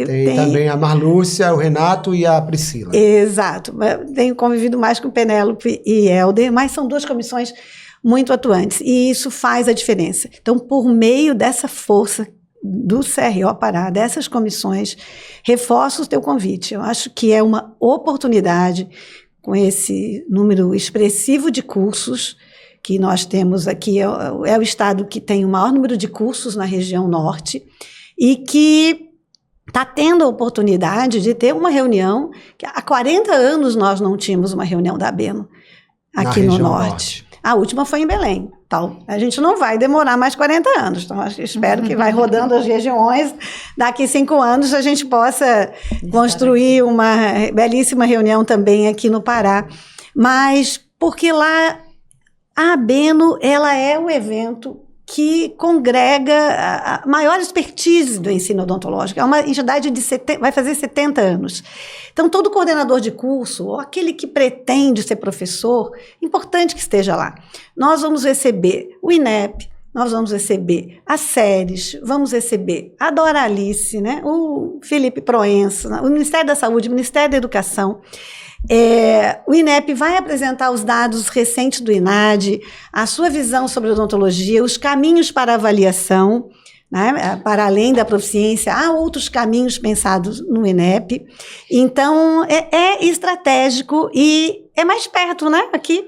Tem também a Marlúcia, o Renato e a Priscila. Exato. Tenho convivido mais com Penélope e Helder, mas são duas comissões muito atuantes, e isso faz a diferença. Então, por meio dessa força do CRO Pará, dessas comissões, reforço o teu convite. Eu acho que é uma oportunidade, com esse número expressivo de cursos que nós temos aqui, é o estado que tem o maior número de cursos na região norte, e que está tendo a oportunidade de ter uma reunião, que há 40 anos nós não tínhamos uma reunião da ABENO aqui no norte. A última foi em Belém. Então, a gente não vai demorar mais 40 anos. Então, espero que vai rodando as regiões. Daqui 5 anos a gente possa construir uma belíssima reunião também aqui no Pará. Mas, porque lá a ABENO, ela é o evento que congrega a maior expertise do ensino odontológico. É uma entidade vai fazer 70 anos. Então, todo coordenador de curso, ou aquele que pretende ser professor, é importante que esteja lá. Nós vamos receber o INEP, nós vamos receber as séries, vamos receber a Doralice, né, o Felipe Proença, o Ministério da Saúde, o Ministério da Educação. O INEP vai apresentar os dados recentes do INAD, a sua visão sobre odontologia, os caminhos para avaliação, né, para além da proficiência, há outros caminhos pensados no INEP. Então, é estratégico e é mais perto, né, aqui.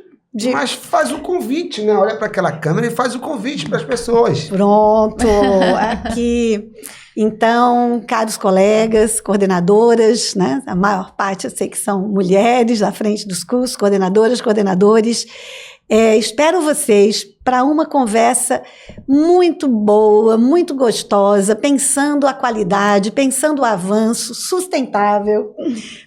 Mas faz o convite, né? Olha para aquela câmera e faz o convite para as pessoas. Pronto, aqui Então, caros colegas, coordenadoras, né? A maior parte eu sei que são mulheres à frente dos cursos, coordenadoras, coordenadores. Espero vocês para uma conversa muito boa, muito gostosa, pensando a qualidade, pensando o avanço sustentável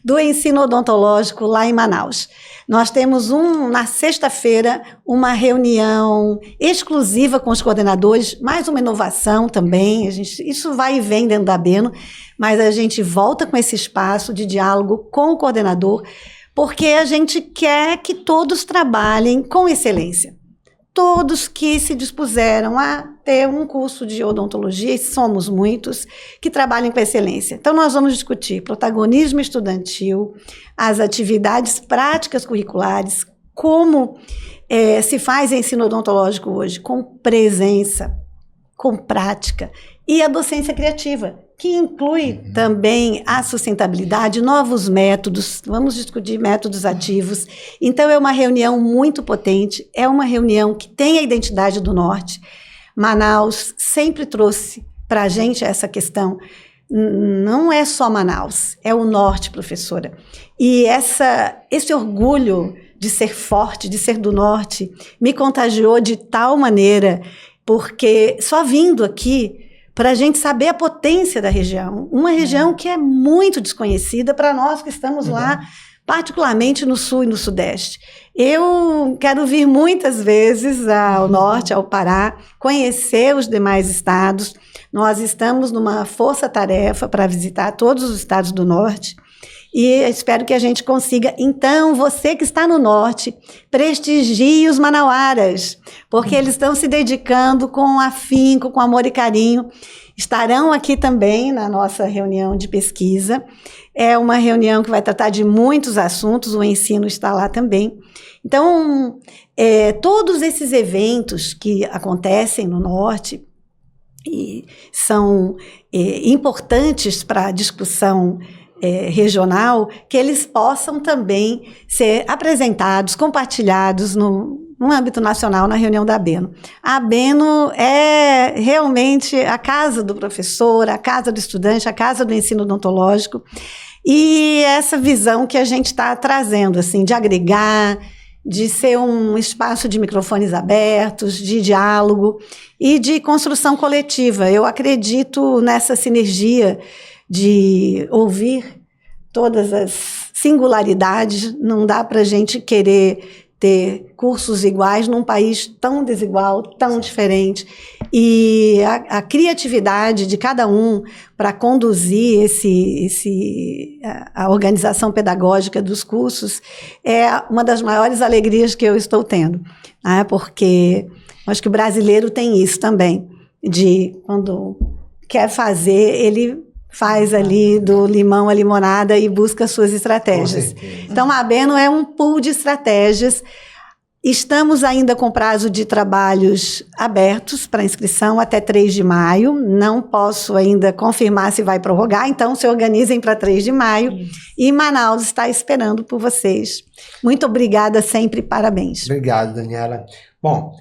do ensino odontológico lá em Manaus. Nós temos na sexta-feira uma reunião exclusiva com os coordenadores, mais uma inovação também. Isso vai e vem dentro da ABENO, mas a gente volta com esse espaço de diálogo com o coordenador, porque a gente quer que todos trabalhem com excelência. Todos que se dispuseram a ter um curso de odontologia, e somos muitos, que trabalhem com excelência. Então, nós vamos discutir protagonismo estudantil, as atividades práticas curriculares, como se faz ensino odontológico hoje, com presença, com prática, e a docência criativa, que inclui também a sustentabilidade, novos métodos, vamos discutir métodos ativos. Então, é uma reunião muito potente, é uma reunião que tem a identidade do Norte. Manaus sempre trouxe para a gente essa questão. Não é só Manaus, é o Norte, professora. E esse orgulho de ser forte, de ser do Norte, me contagiou de tal maneira, porque só vindo aqui, para a gente saber a potência da região, uma região que é muito desconhecida para nós que estamos lá, particularmente no Sul e no Sudeste. Eu quero vir muitas vezes ao Norte, ao Pará, conhecer os demais estados. Nós estamos numa força-tarefa para visitar todos os estados do Norte. E espero que a gente consiga. Então, você que está no Norte, prestigie os manauaras, porque eles estão se dedicando com afinco, com amor e carinho. Estarão aqui também na nossa reunião de pesquisa. É uma reunião que vai tratar de muitos assuntos, o ensino está lá também. Então, todos esses eventos que acontecem no Norte e são importantes para a discussão regional, que eles possam também ser apresentados, compartilhados no âmbito nacional, na reunião da ABENO. A ABENO é realmente a casa do professor, a casa do estudante, a casa do ensino odontológico, e essa visão que a gente está trazendo, assim, de agregar, de ser um espaço de microfones abertos, de diálogo e de construção coletiva. Eu acredito nessa sinergia de ouvir todas as singularidades. Não dá para a gente querer ter cursos iguais num país tão desigual, tão diferente. E a criatividade de cada um para conduzir a organização pedagógica dos cursos é uma das maiores alegrias que eu estou tendo, né? Porque acho que o brasileiro tem isso também, de quando quer fazer, ele faz ali do limão à limonada e busca suas estratégias. Então, a ABENO é um pool de estratégias. Estamos ainda com prazo de trabalhos abertos para inscrição até 3 de maio. Não posso ainda confirmar se vai prorrogar, então se organizem para 3 de maio. E Manaus está esperando por vocês. Muito obrigada sempre, parabéns. Obrigado, Daniela. Bom,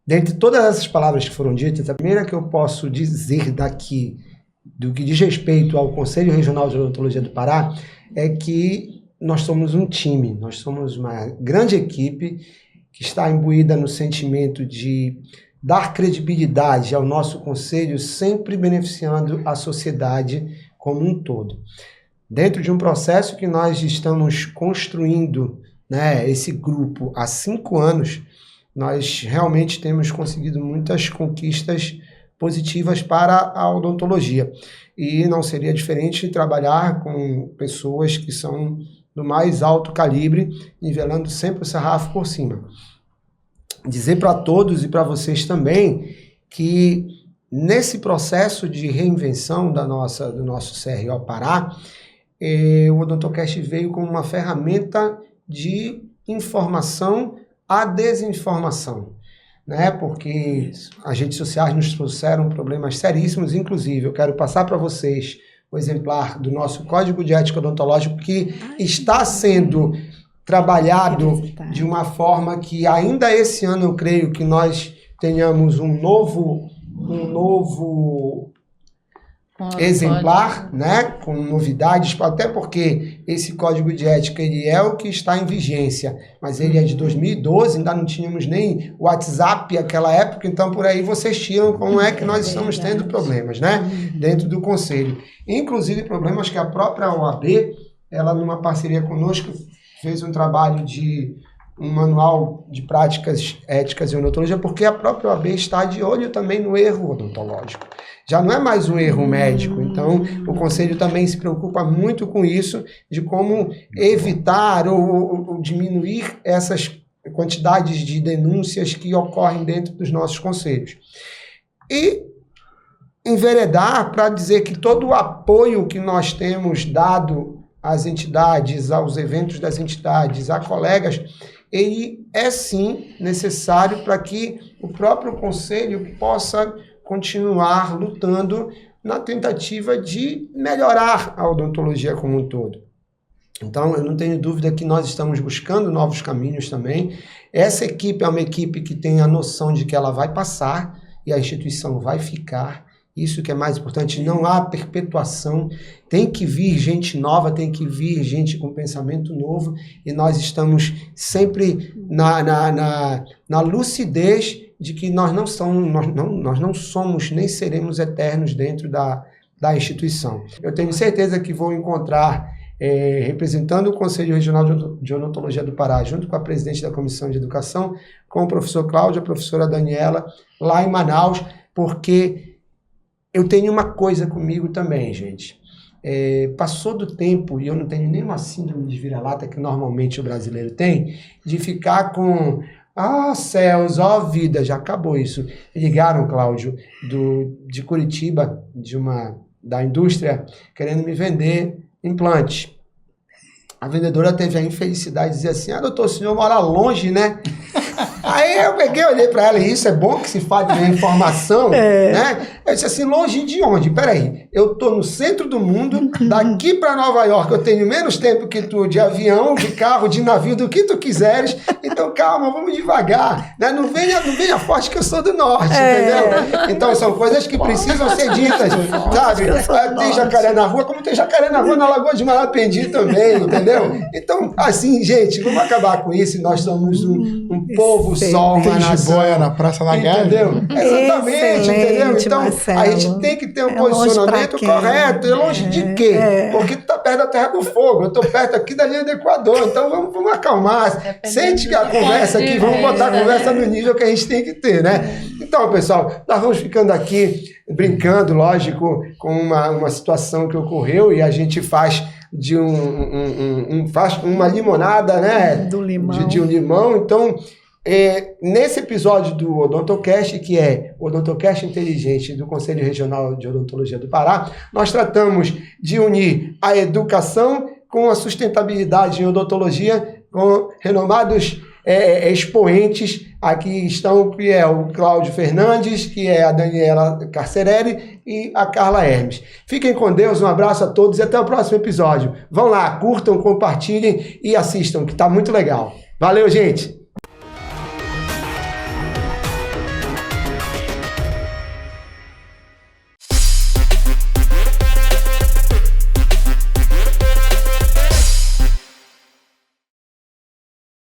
dentre todas essas palavras que foram ditas, a primeira que eu posso dizer daqui, do que diz respeito ao Conselho Regional de Odontologia do Pará, é que nós somos um time, nós somos uma grande equipe que está imbuída no sentimento de dar credibilidade ao nosso conselho, sempre beneficiando a sociedade como um todo. Dentro de um processo que nós estamos construindo, né, esse grupo há 5 anos, nós realmente temos conseguido muitas conquistas positivas para a odontologia. E não seria diferente trabalhar com pessoas que são do mais alto calibre, nivelando sempre o sarrafo por cima. Dizer para todos e para vocês também que nesse processo de reinvenção do nosso CRO Pará, o Odontocast veio como uma ferramenta de informação à desinformação, né? Porque as redes sociais nos trouxeram problemas seríssimos. Inclusive, eu quero passar para vocês o exemplar do nosso Código de Ética Odontológico, que está sendo trabalhado de uma forma que ainda esse ano eu creio que nós tenhamos um novo exemplar, né, com novidades, até porque esse código de ética ele é o que está em vigência, mas ele é de 2012, ainda não tínhamos nem WhatsApp naquela época, então por aí vocês tiram como é que nós estamos tendo problemas, né, dentro do Conselho. Inclusive problemas que a própria OAB, ela numa parceria conosco, fez um trabalho de um manual de práticas éticas em odontologia, porque a própria OAB está de olho também no erro odontológico. Já não é mais um erro médico, então o Conselho também se preocupa muito com isso, de como evitar ou diminuir essas quantidades de denúncias que ocorrem dentro dos nossos conselhos. E enveredar para dizer que todo o apoio que nós temos dado às entidades, aos eventos das entidades, a colegas, ele é sim necessário para que o próprio Conselho possa continuar lutando na tentativa de melhorar a odontologia como um todo. Então, eu não tenho dúvida que nós estamos buscando novos caminhos também. Essa equipe é uma equipe que tem a noção de que ela vai passar e a instituição vai ficar. Isso que é mais importante, não há perpetuação, tem que vir gente nova, tem que vir gente com pensamento novo, e nós estamos sempre na lucidez de que nós não somos nem seremos eternos dentro da instituição. Eu tenho certeza que vou encontrar, representando o Conselho Regional de Odontologia do Pará, junto com a presidente da Comissão de Educação, com o professor Cláudio, a professora Daniela, lá em Manaus, porque eu tenho uma coisa comigo também, gente. Passou do tempo, e eu não tenho nenhuma síndrome de vira-lata que normalmente o brasileiro tem, de ficar com, céus, vida, já acabou isso. Ligaram, Cláudio, de Curitiba, da indústria, querendo me vender implante. A vendedora teve a infelicidade de dizer assim, doutor, o senhor mora longe, né? Aí eu peguei, olhei para ela, e isso é bom que se fale de informação, né? Eu disse assim, longe de onde? Peraí, eu tô no centro do mundo, daqui para Nova York eu tenho menos tempo que tu de avião, de carro, de navio, do que tu quiseres, então calma, vamos devagar, né? Não venha forte que eu sou do norte, entendeu? Então são coisas que precisam ser ditas, sabe? Tem jacaré na rua, como tem jacaré na rua na Lagoa de Malapendi também, entendeu? Então, assim, gente, vamos acabar com isso, nós somos um povo só, uma nação. Boia na Praça da Gávea. Entendeu? Exatamente, entendeu? Então, Marcelo, a gente tem que ter um posicionamento correto. É longe de quê? Porque tu tá perto da Terra do Fogo, eu tô perto aqui da linha do Equador, então vamos acalmar. Sente a conversa aqui, vamos botar a conversa no nível que a gente tem que ter, né? Então, pessoal, nós vamos ficando aqui brincando, lógico, com uma situação que ocorreu e a gente faz de faz uma limonada, né? Do limão. De um limão. Então, nesse episódio do Odontocast, que é o Odontocast Inteligente do Conselho Regional de Odontologia do Pará, nós tratamos de unir a educação com a sustentabilidade em odontologia, com renomados expoentes. Aqui estão, que é o Cláudio Fernandes, que é a Daniela Carcerelli e a Carla Hermes. Fiquem com Deus, um abraço a todos e até o próximo episódio. Vão lá, curtam, compartilhem e assistam, que está muito legal. Valeu, gente!